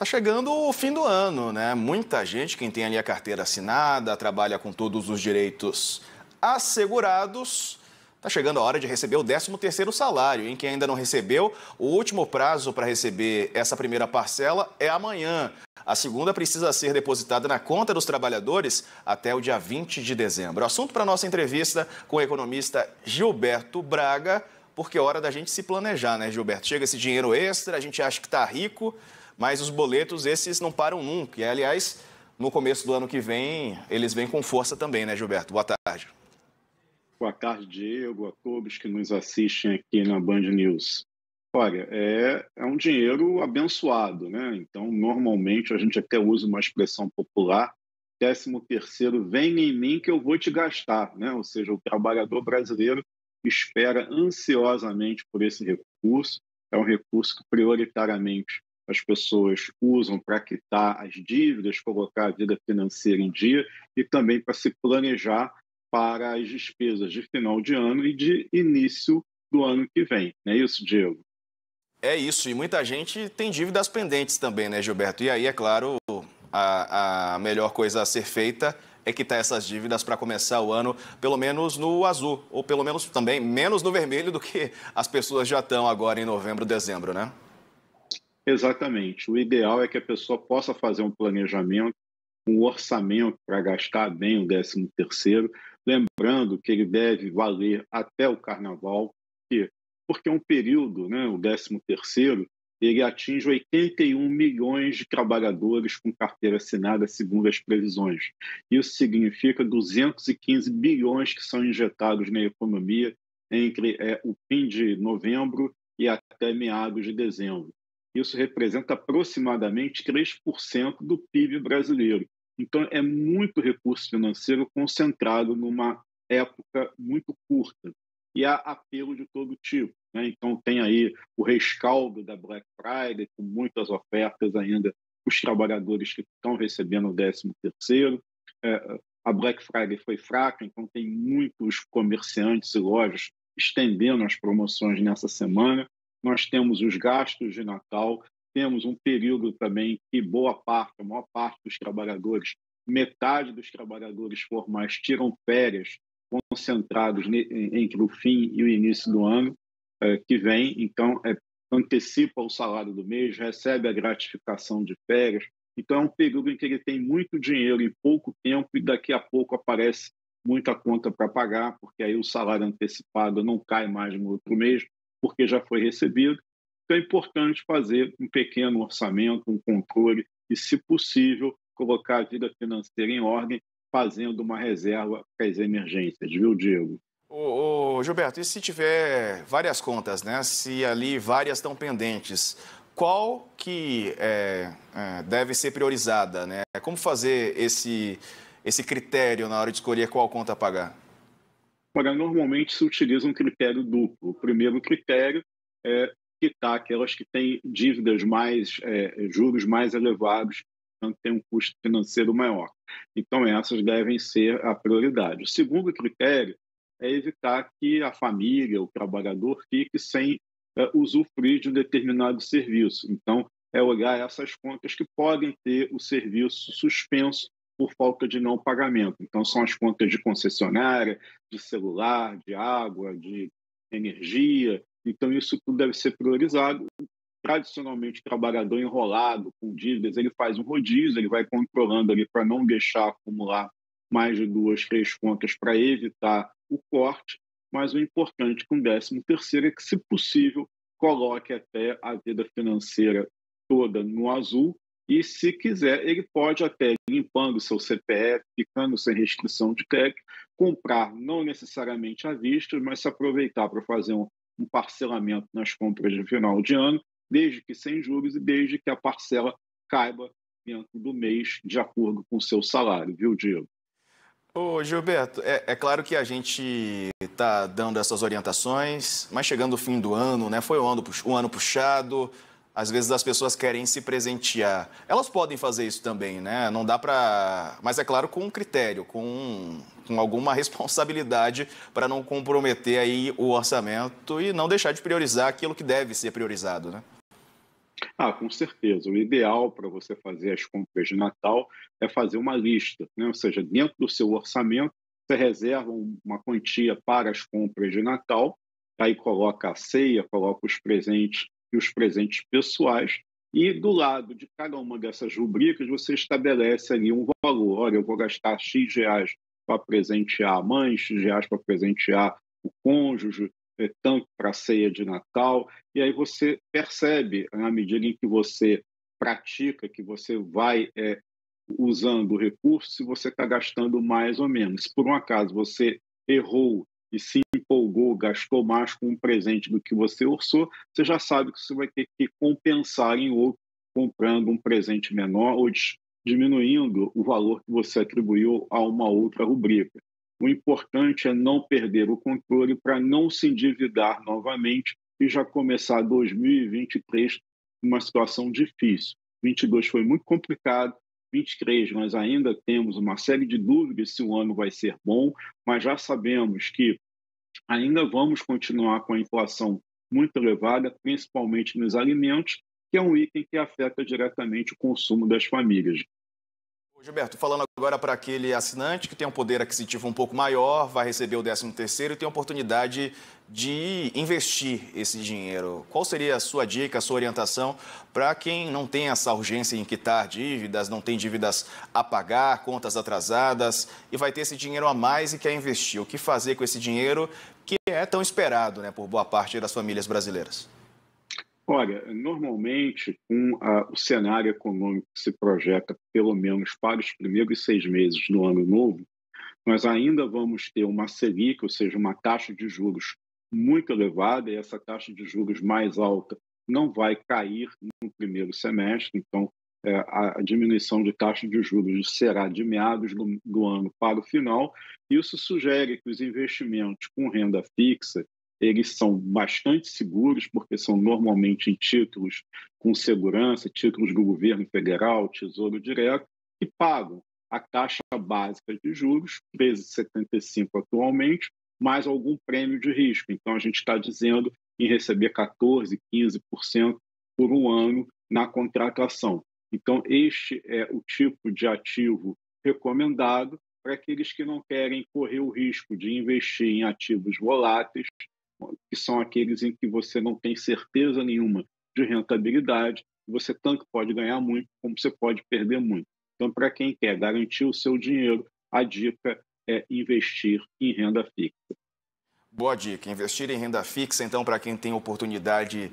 Tá chegando o fim do ano, né? Muita gente, quem tem ali a carteira assinada, trabalha com todos os direitos assegurados. Tá chegando a hora de receber o 13º salário, hein? Quem ainda não recebeu, o último prazo para receber essa primeira parcela é amanhã. A segunda precisa ser depositada na conta dos trabalhadores até o dia 20 de dezembro. Assunto para nossa entrevista com o economista Gilberto Braga, porque é hora da gente se planejar, né, Gilberto? Chega esse dinheiro extra, a gente acha que está rico, mas os boletos, esses não param nunca. E, aliás, no começo do ano que vem, eles vêm com força também, né, Gilberto? Boa tarde. Boa tarde, Diego, a todos que nos assistem aqui na Band News. Olha, é um dinheiro abençoado, né? Então, normalmente, a gente até usa uma expressão popular, 13º, vem em mim que eu vou te gastar, né? Ou seja, o trabalhador brasileiro espera ansiosamente por esse recurso. É um recurso que, prioritariamente, as pessoas usam para quitar as dívidas, colocar a vida financeira em dia e também para se planejar para as despesas de final de ano e de início do ano que vem. Não é isso, Diego? É isso, e muita gente tem dívidas pendentes também, né, Gilberto? E aí, é claro, a melhor coisa a ser feita é quitar essas dívidas para começar o ano, pelo menos no azul, ou pelo menos também menos no vermelho do que as pessoas já estão agora em novembro, dezembro, né? Exatamente. O ideal é que a pessoa possa fazer um planejamento, um orçamento para gastar bem o 13º, lembrando que ele deve valer até o carnaval, porque é um período, né, o 13º, ele atinge 81 milhões de trabalhadores com carteira assinada, segundo as previsões. Isso significa 215 bilhões que são injetados na economia entre o fim de novembro e até meados de dezembro. Isso representa aproximadamente 3% do PIB brasileiro. Então, é muito recurso financeiro concentrado numa época muito curta. E há apelo de todo tipo, né? Então, tem aí o rescaldo da Black Friday, com muitas ofertas ainda para os trabalhadores que estão recebendo o 13º. A Black Friday foi fraca, então tem muitos comerciantes e lojas estendendo as promoções nessa semana. Nós temos os gastos de Natal, temos um período também que a maior parte dos trabalhadores, metade dos trabalhadores formais tiram férias concentrados entre o fim e o início do ano que vem, então antecipa o salário do mês, recebe a gratificação de férias. Então é um período em que ele tem muito dinheiro em pouco tempo e daqui a pouco aparece muita conta para pagar, porque aí o salário antecipado não cai mais no outro mês, porque já foi recebido. Então é importante fazer um pequeno orçamento, um controle e, se possível, colocar a vida financeira em ordem, fazendo uma reserva para as emergências, viu, Diego? Ô, Gilberto, e se tiver várias contas, né? Se ali várias estão pendentes, qual que deve ser priorizada, né? Como fazer esse critério na hora de escolher qual conta pagar? Agora, normalmente se utiliza um critério duplo. O primeiro critério é quitar aquelas que têm dívidas juros mais elevados, então tem um custo financeiro maior. Então, essas devem ser a prioridade. O segundo critério é evitar que a família, o trabalhador, fique sem usufruir de um determinado serviço. Então, é olhar essas contas que podem ter o serviço suspenso por falta de não pagamento. Então, são as contas de concessionária, de celular, de água, de energia. Então, isso tudo deve ser priorizado. Tradicionalmente, o trabalhador enrolado com dívidas, ele faz um rodízio, ele vai controlando ali para não deixar acumular mais de 2, 3 contas para evitar o corte. Mas o importante com o 13º é que, se possível, coloque até a vida financeira toda no azul e, se quiser, ele pode até, limpando seu CPF, ficando sem restrição de crédito, comprar, não necessariamente à vista, mas se aproveitar para fazer um parcelamento nas compras de final de ano, desde que sem juros e desde que a parcela caiba dentro do mês, de acordo com o seu salário, viu, Diego? Ô, Gilberto, é claro que a gente está dando essas orientações, mas chegando o fim do ano, né? Foi um ano puxado, às vezes as pessoas querem se presentear. Elas podem fazer isso também, né? Não dá para... Mas é claro, com um critério, com alguma responsabilidade para não comprometer aí o orçamento e não deixar de priorizar aquilo que deve ser priorizado, né? Com certeza. O ideal para você fazer as compras de Natal é fazer uma lista, né? Ou seja, dentro do seu orçamento, você reserva uma quantia para as compras de Natal, aí coloca a ceia, coloca os presentes e os presentes pessoais, e do lado de cada uma dessas rubricas você estabelece ali um valor. Olha, eu vou gastar X reais para presentear a mãe, X reais para presentear o cônjuge, tanto para a ceia de Natal. E aí você percebe, na medida em que você pratica, que você vai usando o recurso, se você está gastando mais ou menos. Se por um acaso você errou e se empolgou, gastou mais com um presente do que você orçou, você já sabe que você vai ter que compensar em outro, comprando um presente menor ou diminuindo o valor que você atribuiu a uma outra rubrica. O importante é não perder o controle para não se endividar novamente e já começar 2023 numa situação difícil. 22 foi muito complicado, 23 nós ainda temos uma série de dúvidas se o ano vai ser bom, mas já sabemos que ainda vamos continuar com a inflação muito elevada, principalmente nos alimentos, que é um item que afeta diretamente o consumo das famílias. Gilberto, falando agora para aquele assinante que tem um poder aquisitivo um pouco maior, vai receber o 13º e tem a oportunidade de investir esse dinheiro. Qual seria a sua dica, a sua orientação para quem não tem essa urgência em quitar dívidas, não tem dívidas a pagar, contas atrasadas e vai ter esse dinheiro a mais e quer investir? O que fazer com esse dinheiro que é tão esperado, né, por boa parte das famílias brasileiras? Olha, normalmente, com o cenário econômico que se projeta, pelo menos para os primeiros 6 meses do ano novo, nós ainda vamos ter uma Selic, ou seja, uma taxa de juros muito elevada, e essa taxa de juros mais alta não vai cair no primeiro semestre, então a diminuição de taxa de juros será de meados do ano para o final. Isso sugere que os investimentos com renda fixa eles são bastante seguros, porque são normalmente em títulos com segurança, títulos do governo federal, Tesouro Direto, que pagam a taxa básica de juros, 13,75 atualmente, mais algum prêmio de risco. Então, a gente está dizendo em receber 14%, 15% por um ano na contratação. Então, este é o tipo de ativo recomendado para aqueles que não querem correr o risco de investir em ativos voláteis, que são aqueles em que você não tem certeza nenhuma de rentabilidade, você tanto pode ganhar muito como você pode perder muito. Então, para quem quer garantir o seu dinheiro, a dica é investir em renda fixa. Boa dica, investir em renda fixa, então, para quem tem oportunidade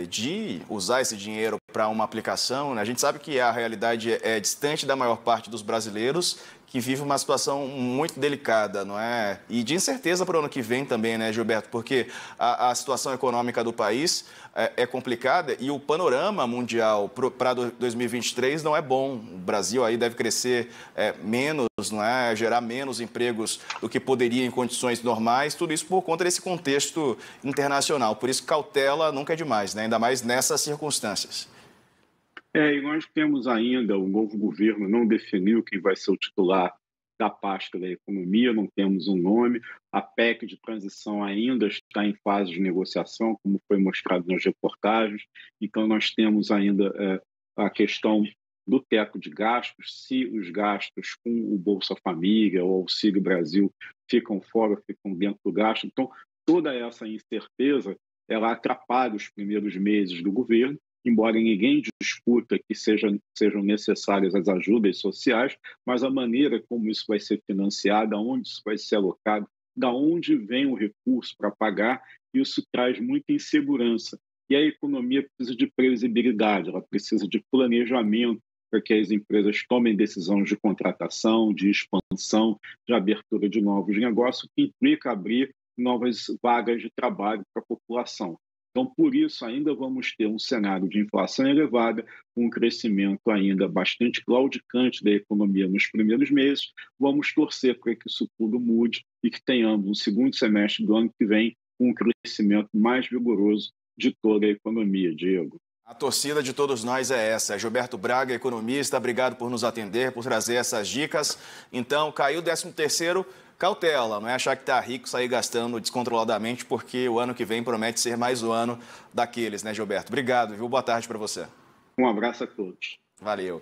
de usar esse dinheiro para uma aplicação, né? A gente sabe que a realidade é distante da maior parte dos brasileiros, que vive uma situação muito delicada, não é? E de incerteza para o ano que vem também, né, Gilberto? Porque a situação econômica do país é complicada e o panorama mundial para 2023 não é bom. O Brasil aí deve crescer menos, não é? Gerar menos empregos do que poderia em condições normais, tudo isso por conta desse contexto internacional. Por isso, cautela nunca é demais, né? Ainda mais nessas circunstâncias. E nós temos ainda, o novo governo não definiu quem vai ser o titular da pasta da economia, não temos um nome. A PEC de transição ainda está em fase de negociação, como foi mostrado nas reportagens. Então, nós temos ainda a questão do teto de gastos, se os gastos com o Bolsa Família ou Auxílio Brasil ficam fora, ficam dentro do gasto. Então, toda essa incerteza, ela atrapalha os primeiros meses do governo, embora ninguém discuta que sejam necessárias as ajudas sociais, mas a maneira como isso vai ser financiado, aonde isso vai ser alocado, da onde vem o recurso para pagar, isso traz muita insegurança. E a economia precisa de previsibilidade, ela precisa de planejamento para que as empresas tomem decisões de contratação, de expansão, de abertura de novos negócios, que implica abrir novas vagas de trabalho para a população. Então, por isso, ainda vamos ter um cenário de inflação elevada, um crescimento ainda bastante claudicante da economia nos primeiros meses. Vamos torcer para que isso tudo mude e que tenhamos um segundo semestre do ano que vem um crescimento mais vigoroso de toda a economia, Diego. A torcida de todos nós é essa. Gilberto Braga, economista, obrigado por nos atender, por trazer essas dicas. Então, caiu o 13º, cautela, não é achar que está rico, sair gastando descontroladamente, porque o ano que vem promete ser mais o ano daqueles, né, Gilberto? Obrigado, viu? Boa tarde para você. Um abraço a todos. Valeu.